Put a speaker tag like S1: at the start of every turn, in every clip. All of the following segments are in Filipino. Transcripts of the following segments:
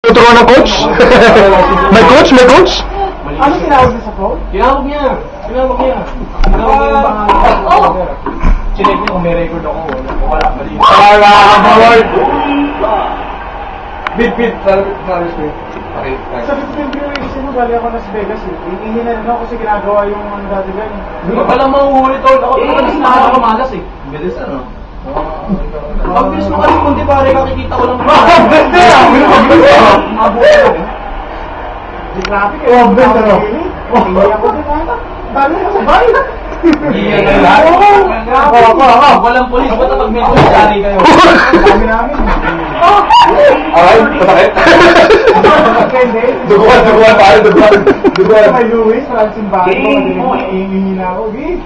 S1: Tuturuan ng coach? May coach? May coach?
S2: Ano tinawag niya sa phone?
S3: Tinawag niya. Tinawag niya yung pangalan. Chinek niya kung may record ako. Wala pa rin.
S2: Bit. Sa 15 viewers mo, bali ako Las Vegas eh. Iihin na rin ako kasi ginagawa yung ano dati gan.
S3: Hindi ka pala mahuhuli tol. Ako talaga mas nakakamalas eh.
S4: Bilis ano?
S3: Pag bilis mo kasi kundi pare kakikita ko lang.
S2: Di traffic eh. Oh, Ben, ano? Hindi ako din ata. Dali ako sa bahay.
S3: Iyan na lang. Walang polis. Ba't pag may kumisari kayo?
S2: Dami namin.
S1: Alright, masakit. Duguan, pare, duguan.
S2: Kay Luis, Francine Bago. Iihin na ako. Gilid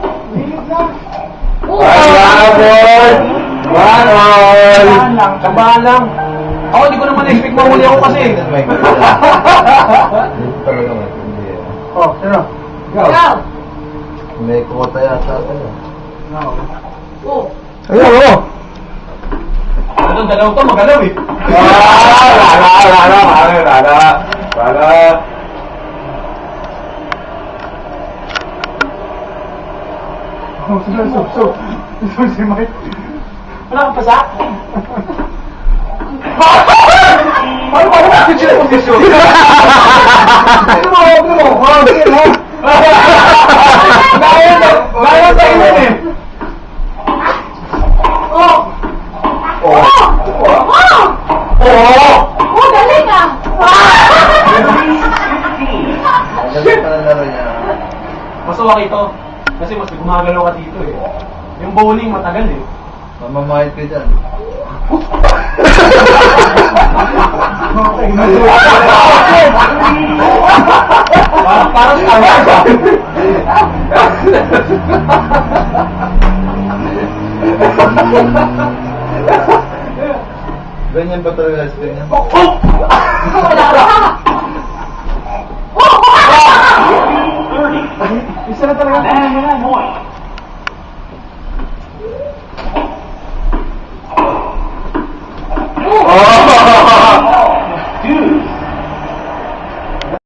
S2: na.
S3: Kabahan lang. Ako, hindi ko naman expect mahuli ako kasi.
S4: Pero naman, hindi.
S2: Oh, ano?
S3: Ikaw!
S4: May kota yata tayo.
S3: Oo.
S1: Ayun,
S3: Itong dalawang to, magalaw eh.
S1: Rana.
S2: Oh, so, si Mike.
S3: Wala kang pasa?
S2: Ano ba? Ano sila posisyon? Ano mo? Gaya sa inyo eh.
S5: Galing ah!
S4: Galing pa na laro niya.
S3: Masuwak ito. Kasi mas gumagalaw ka dito eh. Yung bowling matagal eh.
S4: Mamamahit ka dyan.
S3: Parang tama ka.
S4: Ganyan ba talaga sa ganyan?